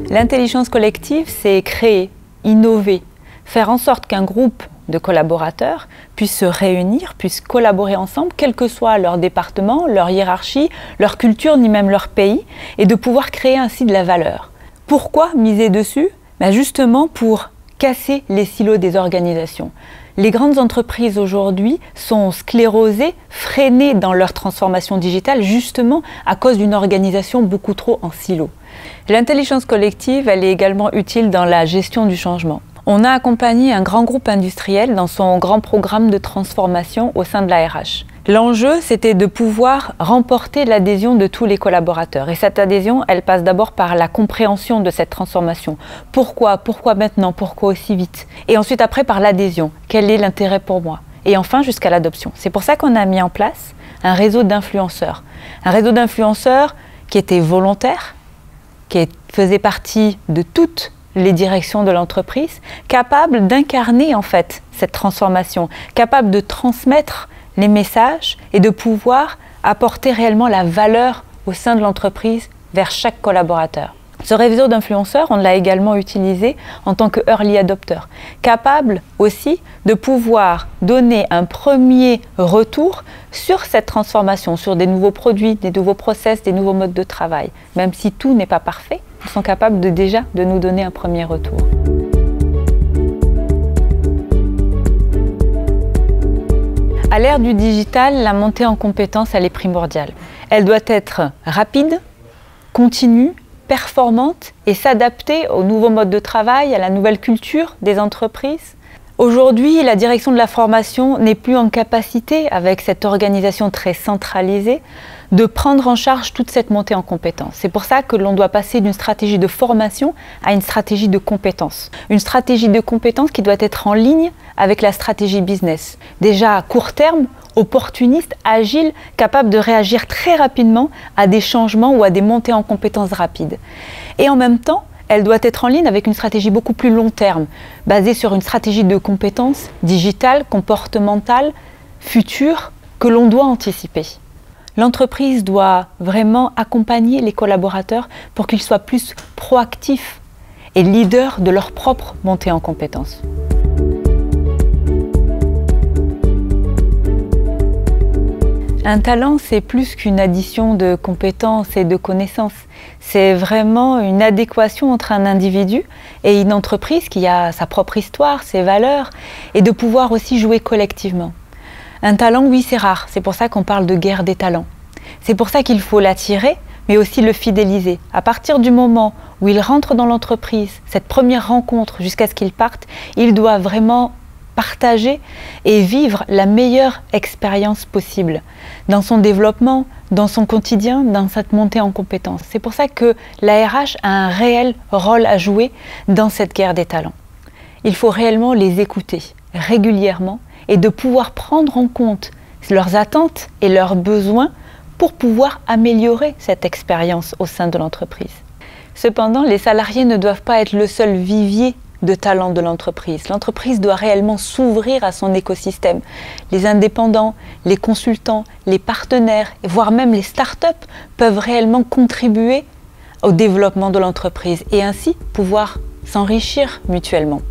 L'intelligence collective, c'est créer, innover, faire en sorte qu'un groupe de collaborateurs puissent se réunir, puissent collaborer ensemble, quel que soit leur département, leur hiérarchie, leur culture, ni même leur pays, et de pouvoir créer ainsi de la valeur. Pourquoi miser dessus? Justement pour casser les silos des organisations. Les grandes entreprises aujourd'hui sont sclérosées, freinées dans leur transformation digitale, justement à cause d'une organisation beaucoup trop en silos. L'intelligence collective, elle est également utile dans la gestion du changement. On a accompagné un grand groupe industriel dans son grand programme de transformation au sein de la RH. L'enjeu, c'était de pouvoir remporter l'adhésion de tous les collaborateurs. Et cette adhésion, elle passe d'abord par la compréhension de cette transformation. Pourquoi? Pourquoi maintenant? Pourquoi aussi vite? Et ensuite, après, par l'adhésion. Quel est l'intérêt pour moi? Et enfin, jusqu'à l'adoption. C'est pour ça qu'on a mis en place un réseau d'influenceurs. Un réseau d'influenceurs qui était volontaire, qui faisait partie de toutes les directions de l'entreprise, capable d'incarner en fait cette transformation, capable de transmettre les messages et de pouvoir apporter réellement la valeur au sein de l'entreprise vers chaque collaborateur. Ce réseau d'influenceurs, on l'a également utilisé en tant que early adopter, capable aussi de pouvoir donner un premier retour sur cette transformation, sur des nouveaux produits, des nouveaux process, des nouveaux modes de travail. Même si tout n'est pas parfait, ils sont capables déjà de nous donner un premier retour. À l'ère du digital, la montée en compétences, elle est primordiale. Elle doit être rapide, continue, performante et s'adapter aux nouveaux modes de travail, à la nouvelle culture des entreprises. Aujourd'hui, la direction de la formation n'est plus en capacité, avec cette organisation très centralisée, de prendre en charge toute cette montée en compétences. C'est pour ça que l'on doit passer d'une stratégie de formation à une stratégie de compétences. Une stratégie de compétences qui doit être en ligne avec la stratégie business. Déjà à court terme, opportuniste, agile, capable de réagir très rapidement à des changements ou à des montées en compétences rapides. Et en même temps, elle doit être en ligne avec une stratégie beaucoup plus long terme, basée sur une stratégie de compétences digitales, comportementales, futures, que l'on doit anticiper. L'entreprise doit vraiment accompagner les collaborateurs pour qu'ils soient plus proactifs et leaders de leur propre montée en compétences. Un talent, c'est plus qu'une addition de compétences et de connaissances. C'est vraiment une adéquation entre un individu et une entreprise qui a sa propre histoire, ses valeurs, et de pouvoir aussi jouer collectivement. Un talent, oui, c'est rare. C'est pour ça qu'on parle de guerre des talents. C'est pour ça qu'il faut l'attirer, mais aussi le fidéliser. À partir du moment où il rentre dans l'entreprise, cette première rencontre jusqu'à ce qu'il parte, il doit vraiment partager et vivre la meilleure expérience possible dans son développement, dans son quotidien, dans cette montée en compétences. C'est pour ça que la RH a un réel rôle à jouer dans cette guerre des talents. Il faut réellement les écouter régulièrement et de pouvoir prendre en compte leurs attentes et leurs besoins pour pouvoir améliorer cette expérience au sein de l'entreprise. Cependant, les salariés ne doivent pas être le seul vivier de talents de l'entreprise. L'entreprise doit réellement s'ouvrir à son écosystème. Les indépendants, les consultants, les partenaires, voire même les startups peuvent réellement contribuer au développement de l'entreprise et ainsi pouvoir s'enrichir mutuellement.